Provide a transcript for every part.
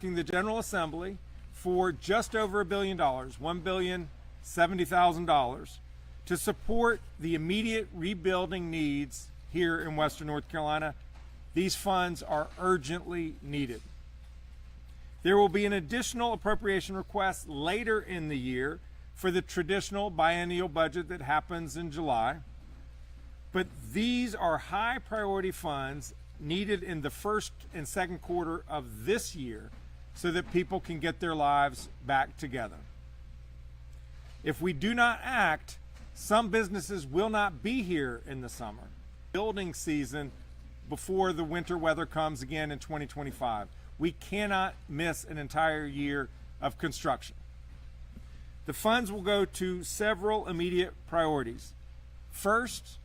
the General Assembly for just over $1 billion, $1,070,000, to support the immediate rebuilding needs here in Western North Carolina. These funds are urgently needed. There will be an additional appropriation request later in the year for the traditional biennial budget that happens in July. But these are high priority funds needed in the first and second quarter of this year so that people can get their lives back together. If we do not act, some businesses will not be here in the summer building season before the winter weather comes again in 2025. We cannot miss an entire year of construction. The funds will go to several immediate priorities. First,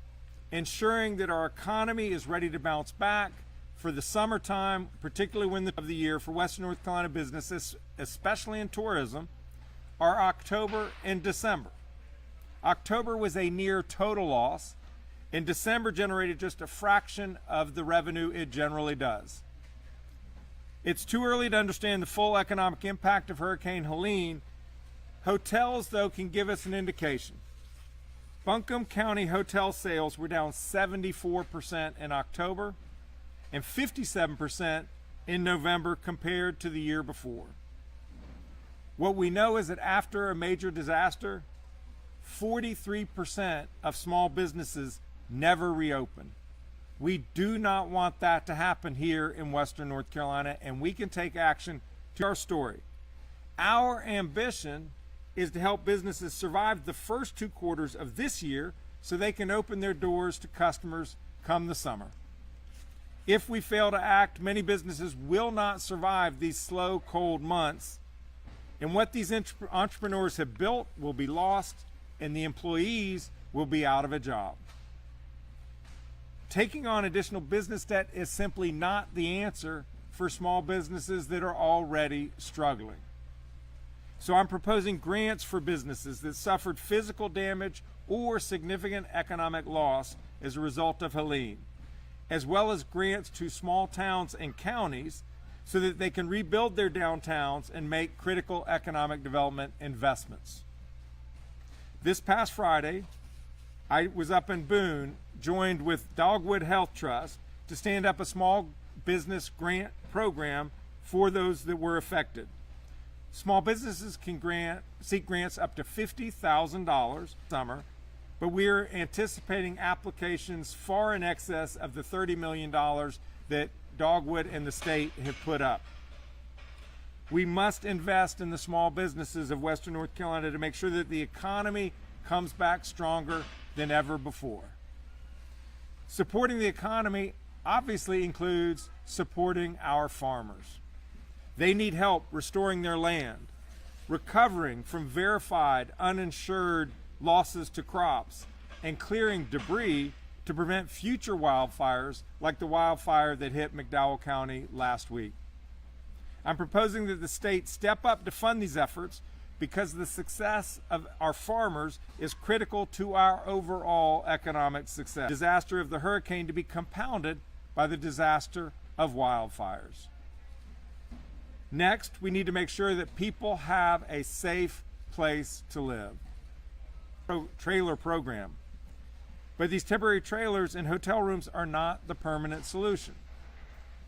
ensuring that our economy is ready to bounce back for the summertime, particularly when of the year for Western North Carolina businesses, especially in tourism, are October and December. October was a near total loss, and December generated just a fraction of the revenue it generally does. It's too early to understand the full economic impact of Hurricane Helene. Hotels, though, can give us an indication. Buncombe County hotel sales were down 74% in October and 57% in November compared to the year before. What we know is that after a major disaster, 43% of small businesses never reopen. We do not want that to happen here in Western North Carolina, and we can take action to our story. Our ambition is to help businesses survive the first 2 quarters of this year so they can open their doors to customers come the summer. If we fail to act, many businesses will not survive these slow, cold months, and what these entrepreneurs have built will be lost, and the employees will be out of a job. Taking on additional business debt is simply not the answer for small businesses that are already struggling. So I'm proposing grants for businesses that suffered physical damage or significant economic loss as a result of Helene, as well as grants to small towns and counties so that they can rebuild their downtowns and make critical economic development investments. This past Friday, I was up in Boone, joined with Dogwood Health Trust to stand up a small business grant program for those that were affected. Small businesses can seek grants up to $50,000 summer, but we're anticipating applications far in excess of the $30 million that Dogwood and the state have put up. We must invest in the small businesses of Western North Carolina to make sure that the economy comes back stronger than ever before. Supporting the economy obviously includes supporting our farmers. They need help restoring their land, recovering from verified uninsured losses to crops, and clearing debris to prevent future wildfires like the wildfire that hit McDowell County last week. I'm proposing that the state step up to fund these efforts because the success of our farmers is critical to our overall economic success. The disaster of the hurricane to be compounded by the disaster of wildfires. Next, we need to make sure that people have a safe place to live. Trailer program. But these temporary trailers and hotel rooms are not the permanent solution.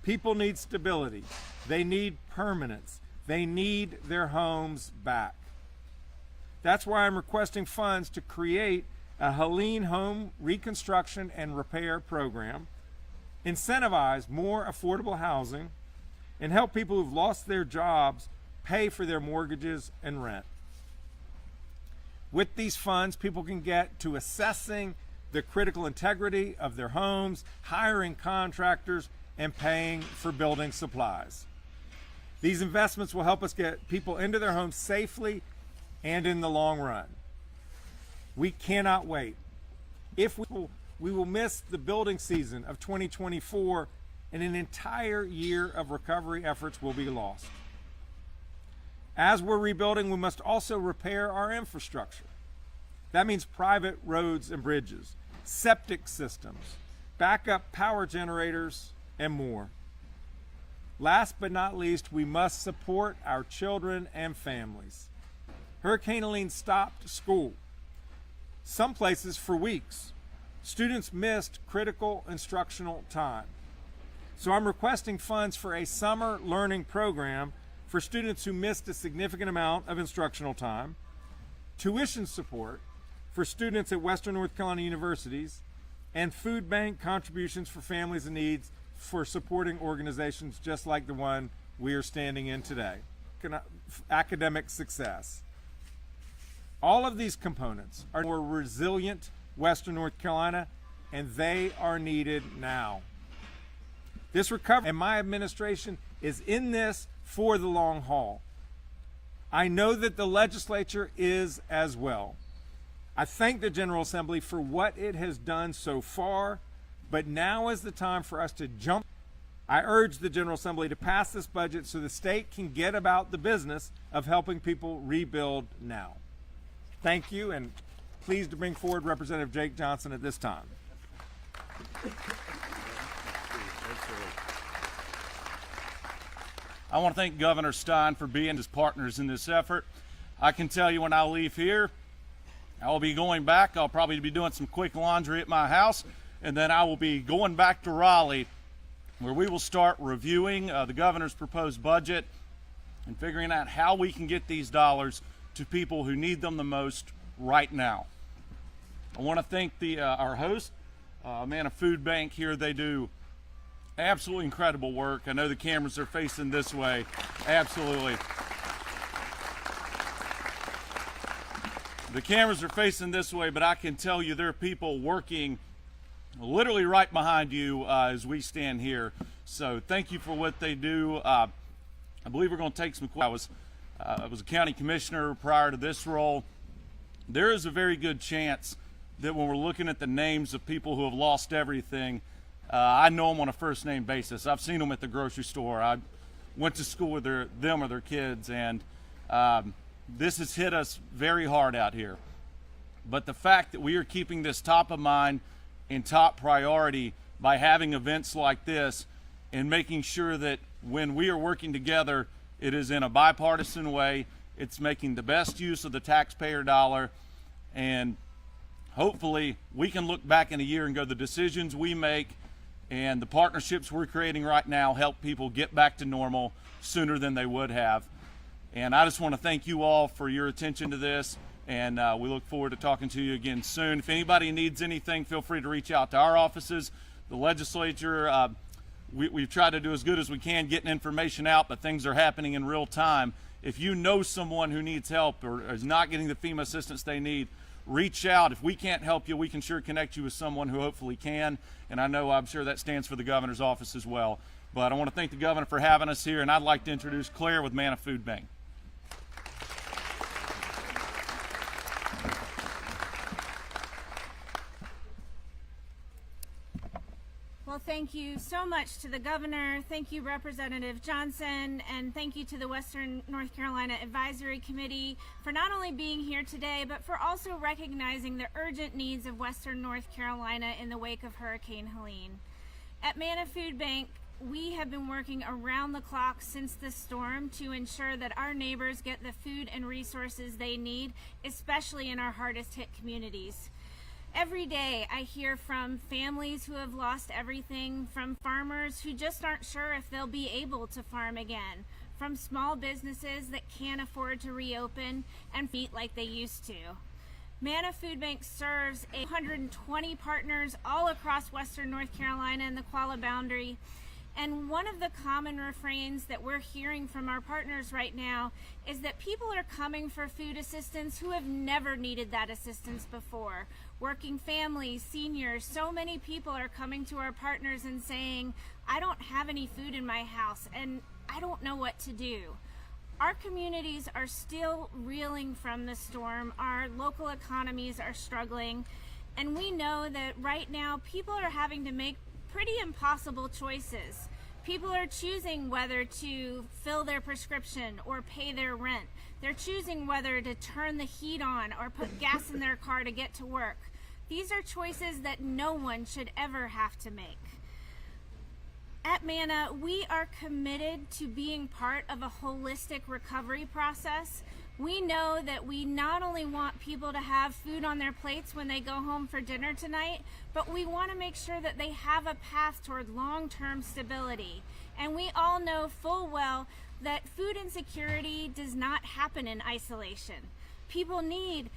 People need stability. They need permanence. They need their homes back. That's why I'm requesting funds to create a Helene home reconstruction and repair program, incentivize more affordable housing, and help people who've lost their jobs pay for their mortgages and rent. With these funds, people can get to assessing the critical integrity of their homes, hiring contractors, and paying for building supplies. These investments will help us get people into their homes safely and in the long run. We cannot wait. If we will miss the building season of 2024, and an entire year of recovery efforts will be lost. As we're rebuilding, we must also repair our infrastructure. That means private roads and bridges, septic systems, backup power generators, and more. Last but not least, we must support our children and families. Hurricane Helene stopped school, some places for weeks. Students missed critical instructional time. So I'm requesting funds for a summer learning program for students who missed a significant amount of instructional time, tuition support for students at Western North Carolina universities, and food bank contributions for families in need for supporting organizations just like the one we are standing in today. Academic success. All of these components are more resilient Western North Carolina, and they are needed now. This recovery and my administration is in this for the long haul. I know that the legislature is as well. I thank the General Assembly for what it has done so far, but now is the time for us to jump. I urge the General Assembly to pass this budget so the state can get about the business of helping people rebuild now. Thank you, and pleased to bring forward Representative Jake Johnson at this time. I want to thank Governor Stein for being his partners in this effort. I can tell you when I leave here, I will be going back. I'll probably be doing some quick laundry at my house, and then I will be going back to Raleigh, where we will start reviewing the governor's proposed budget and figuring out how we can get these dollars to people who need them the most right now. I want to thank our host, MANNA Food Bank here. They do absolutely incredible work. I know the cameras are facing this way. Absolutely. The cameras are facing this way, but I can tell you there are people working literally right behind you as we stand here. So thank you for what they do. I believe we're going to take some questions. I was a county commissioner prior to this role. There is a very good chance that when we're looking at the names of people who have lost everything, I know them on a first name basis. I've seen them at the grocery store. I went to school with them or their kids, and this has hit us very hard out here. But the fact that we are keeping this top of mind and top priority by having events like this and making sure that when we are working together, it is in a bipartisan way. It's making the best use of the taxpayer dollar, and hopefully we can look back in a year and go, the decisions we make and the partnerships we're creating right now help people get back to normal sooner than they would have. And I just want to thank you all for your attention to this, and we look forward to talking to you again soon. If anybody needs anything, feel free to reach out to our offices. The legislature, we've tried to do as good as we can getting information out, but things are happening in real time. If you know someone who needs help or is not getting the FEMA assistance they need, reach out. If we can't help you, we can sure connect you with someone who hopefully can. And I'm sure that stands for the governor's office as well. But I want to thank the governor for having us here, and I'd like to introduce Claire with MANNA Food Bank. Well, thank you so much to the governor. Thank you, Representative Johnson, and thank you to the Western North Carolina Advisory Committee for not only being here today, but for also recognizing the urgent needs of Western North Carolina in the wake of Hurricane Helene. At MANNA Food Bank, we have been working around the clock since the storm to ensure that our neighbors get the food and resources they need, especially in our hardest hit communities. Every day I hear from families who have lost everything, from farmers who just aren't sure if they'll be able to farm again, from small businesses that can't afford to reopen and feed like they used to. MANNA Food Bank serves 120 partners all across Western North Carolina and the Qualla boundary. And one of the common refrains that we're hearing from our partners right now is that people are coming for food assistance who have never needed that assistance before. Working families, seniors, so many people are coming to our partners and saying, I don't have any food in my house and I don't know what to do. Our communities are still reeling from the storm. Our local economies are struggling. And we know that right now people are having to make pretty impossible choices. People are choosing whether to fill their prescription or pay their rent. They're choosing whether to turn the heat on or put gas in their car to get to work. These are choices that no one should ever have to make. At MANNA, we are committed to being part of a holistic recovery process. We know that we not only want people to have food on their plates when they go home for dinner tonight, but we want to make sure that they have a path toward long-term stability. And we all know full well that food insecurity does not happen in isolation. People need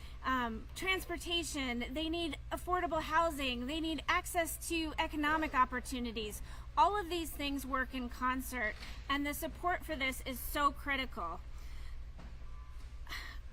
transportation, they need affordable housing, they need access to economic opportunities. All of these things work in concert, and the support for this is so critical.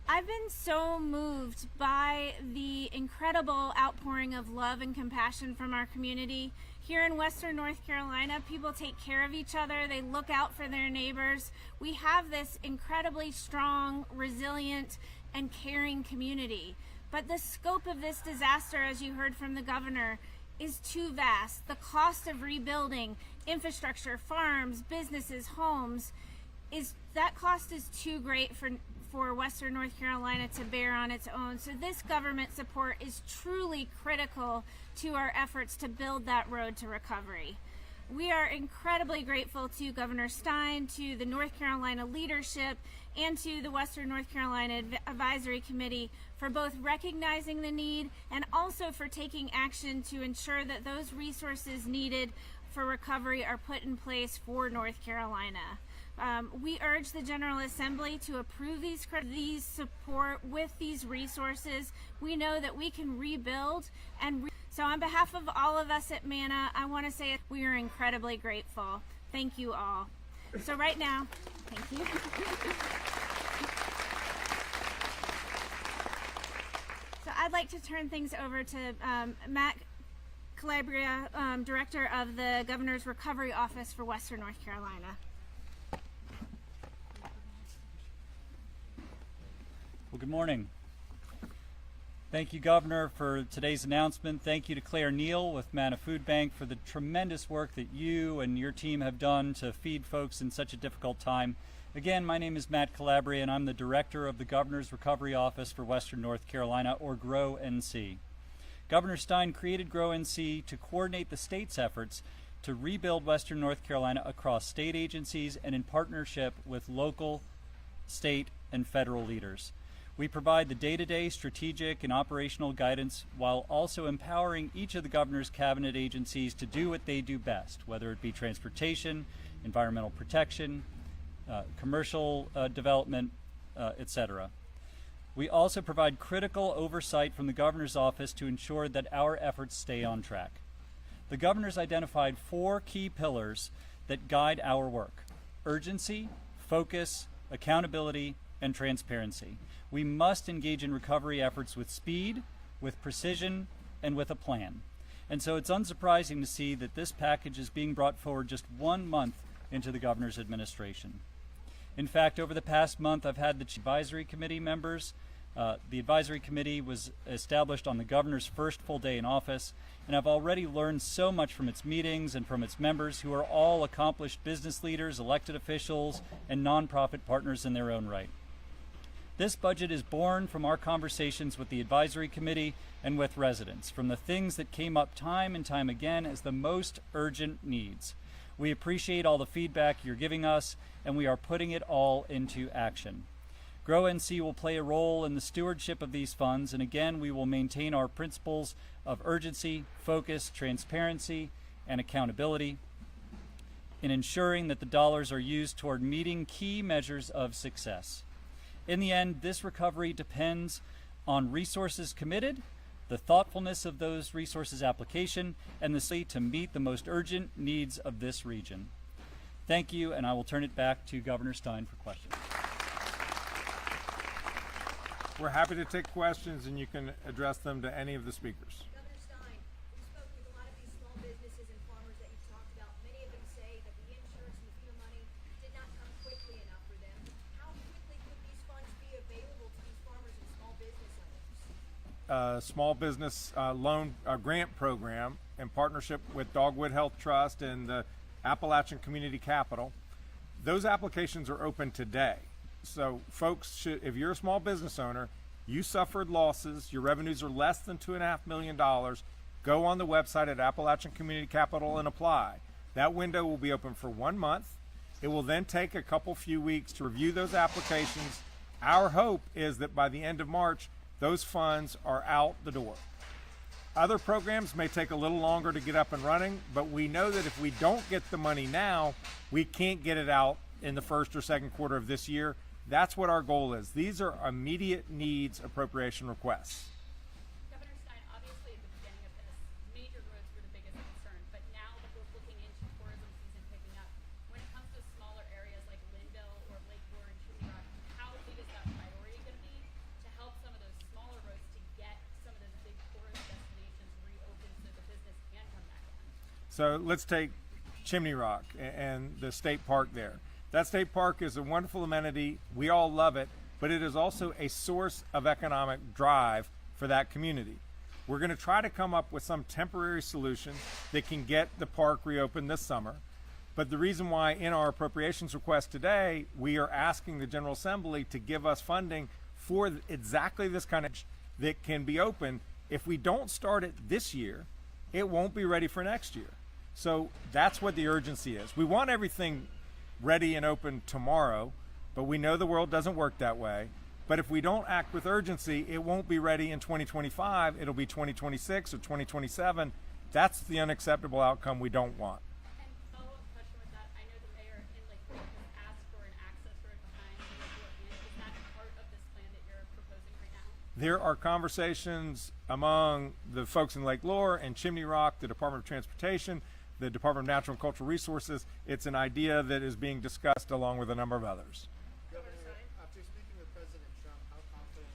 I've been so moved by the incredible outpouring of love and compassion from our community. Here in Western North Carolina, people take care of each other, they look out for their neighbors. We have this incredibly strong, resilient, and caring community. But the scope of this disaster, as you heard from the governor, is too vast. The cost of rebuilding infrastructure, farms, businesses, homes, that cost is too great for Western North Carolina to bear on its own. So this government support is truly critical to our efforts to build that road to recovery. We are incredibly grateful to Governor Stein, to the North Carolina leadership, and to the Western North Carolina Advisory Committee for both recognizing the need and also for taking action to ensure that those resources needed for recovery are put in place for North Carolina. We urge the General Assembly to approve these support with these resources. We know that we can rebuild, and so on behalf of all of us at MANNA, I want to say we are incredibly grateful. Thank you all. So right now, thank you. So I'd like to turn things over to Matt Calabria, Director of the Governor's Recovery Office for Western North Carolina. Well, good morning. Thank you, Governor, for today's announcement. Thank you to Claire Neal with MANNA Food Bank for the tremendous work that you and your team have done to feed folks in such a difficult time. Again, my name is Matt Calabria, and I'm the Director of the Governor's Recovery Office for Western North Carolina, or GROW-NC. Governor Stein created GROW-NC to coordinate the state's efforts to rebuild Western North Carolina across state agencies and in partnership with local, state, and federal leaders. We provide the day-to-day strategic and operational guidance while also empowering each of the governor's cabinet agencies to do what they do best, whether it be transportation, environmental protection, commercial development, etc. We also provide critical oversight from the governor's office to ensure that our efforts stay on track. The governor's identified 4 key pillars that guide our work: urgency, focus, accountability, and transparency. We must engage in recovery efforts with speed, with precision, and with a plan. And so it's unsurprising to see that this package is being brought forward just 1 month into the governor's administration. In fact, over the past month, I've had the advisory committee members. The advisory committee was established on the governor's first full day in office, and I've already learned so much from its meetings and from its members, who are all accomplished business leaders, elected officials, and nonprofit partners in their own right. This budget is born from our conversations with the advisory committee and with residents, from the things that came up time and time again as the most urgent needs. We appreciate all the feedback you're giving us, and we are putting it all into action. GROW-NC will play a role in the stewardship of these funds, and again, we will maintain our principles of urgency, focus, transparency, and accountability in ensuring that the dollars are used toward meeting key measures of success. In the end, this recovery depends on resources committed, the thoughtfulness of those resources application, and the ability to meet the most urgent needs of this region. Thank you, and I will turn it back to Governor Stein for questions. We're happy to take questions, and you can address them to any of the speakers. Governor Stein, we spoke with a lot of these small businesses and farmers that you've talked about. Many of them say that the insurance and the FEMA money did not come quickly enough for them. How quickly could these funds be available to these farmers and small business owners? Small business loan grant program in partnership with Dogwood Health Trust and the Appalachian Community Capital. Those applications are open today. So folks should, if you're a small business owner, you suffered losses, your revenues are less than $2.5 million, go on the website at Appalachian Community Capital and apply. That window will be open for 1 month. It will then take a few weeks to review those applications. Our hope is that by the end of March, those funds are out the door. Other programs may take a little longer to get up and running, but we know that if we don't get the money now, we can't get it out in the first or second quarter of this year. That's what our goal is. These are immediate needs appropriation requests. Governor Stein, obviously at the beginning of this, major roads were the biggest concern, but now that we're looking into tourism season picking up, when it comes to smaller areas like Linville or Lake Lure and Chimney Rock, how big is that priority going to be to help some of those smaller roads to get some of those big tourist destinations reopened so the business can come back in? So let's take Chimney Rock and the state park there. That state park is a wonderful amenity. We all love it, but it is also a source of economic drive for that community. We're going to try to come up with some temporary solution that can get the park reopened this summer. But the reason why in our appropriations request today, we are asking the General Assembly to give us funding for exactly this kind of that can be open. If we don't start it this year, it won't be ready for next year. So that's what the urgency is. We want everything ready and open tomorrow, but we know the world doesn't work that way. But if we don't act with urgency, it won't be ready in 2025. It'll be 2026 or 2027. That's the unacceptable outcome we don't want. And follow-up question with that, I know the mayor in Lake Lure has asked for an access road behind the Lake Lure Inn. Is that part of this plan that you're proposing right now? There are conversations among the folks in Lake Lure and Chimney Rock, the Department of Transportation, the Department of Natural and Cultural Resources. It's an idea that is being discussed along with a number of others. Governor, after speaking with President Trump, how confident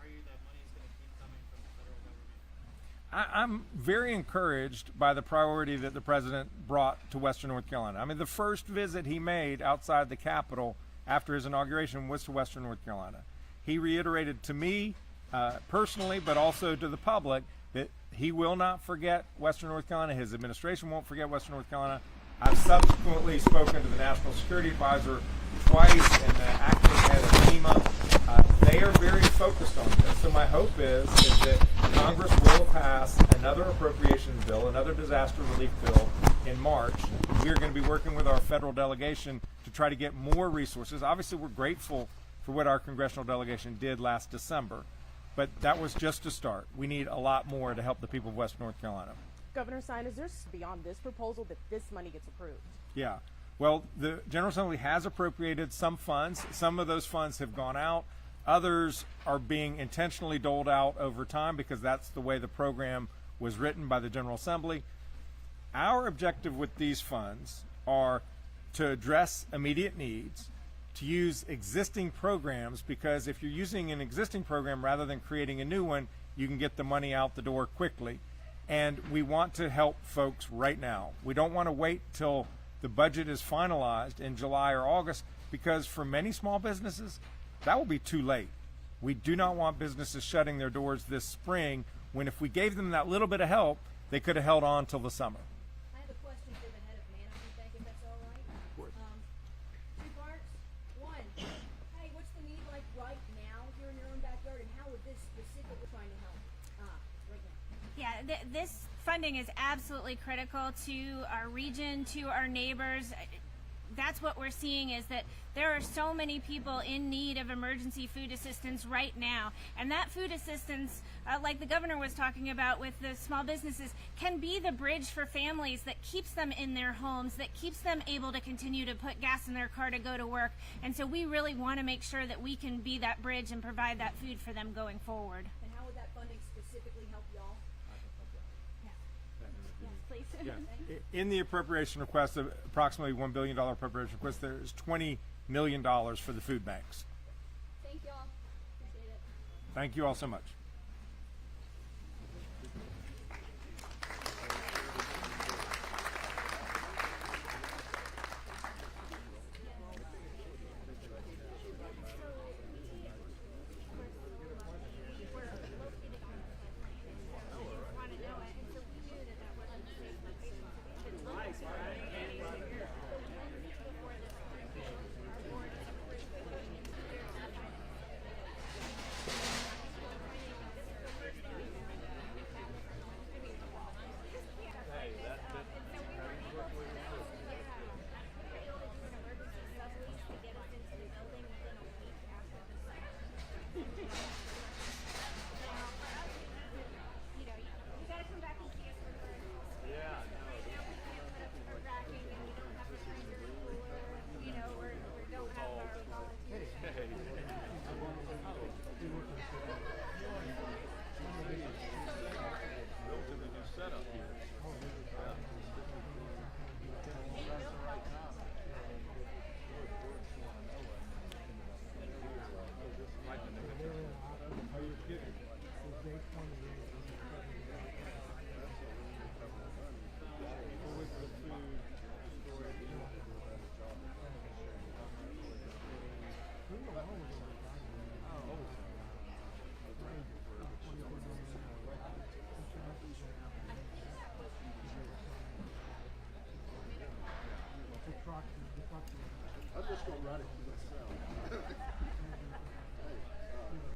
are you that money is going to keep coming from the federal government? I'm very encouraged by the priority that the president brought to Western North Carolina. I mean, the first visit he made outside the Capitol after his inauguration was to Western North Carolina. He reiterated to me personally, but also to the public, that he will not forget Western North Carolina. His administration won't forget Western North Carolina. I've subsequently spoken to the National Security Advisor twice and the acting head of FEMA. They are very focused on this. So my hope is that Congress will pass another appropriations bill, another disaster relief bill in March. We are going to be working with our federal delegation to try to get more resources. Obviously, we're grateful for what our congressional delegation did last December, but that was just a start. We need a lot more to help the people of Western North Carolina. Governor Stein, is there beyond this proposal that this money gets approved? Yeah. Well, the General Assembly has appropriated some funds. Some of those funds have gone out. Others are being intentionally doled out over time because that's the way the program was written by the General Assembly. Our objective with these funds are to address immediate needs, to use existing programs, because if you're using an existing program rather than creating a new one, you can get the money out the door quickly. And we want to help folks right now. We don't want to wait till the budget is finalized in July or August, because for many small businesses, that will be too late. We do not want businesses shutting their doors this spring, when if we gave them that little bit of help, they could have held on till the summer. I have a question for the head of MANNA Food Bank, if that's all right. Two parts. One, hey, what's the need like right now here in your own backyard, and how would this specifically trying to help right now? Yeah, this funding is absolutely critical to our region, to our neighbors. That's what we're seeing, is that there are so many people in need of emergency food assistance right now. And that food assistance, like the governor was talking about with the small businesses, can be the bridge for families that keeps them in their homes, that keeps them able to continue to put gas in their car to go to work. And so we really want to make sure that we can be that bridge and provide that food for them going forward. And how would that funding specifically help y'all? Yes, please. Yeah. In the appropriation request, of approximately $1 billion appropriation request, there is $20 million for the food banks. Thank y'all. Appreciate it. Thank you all so much.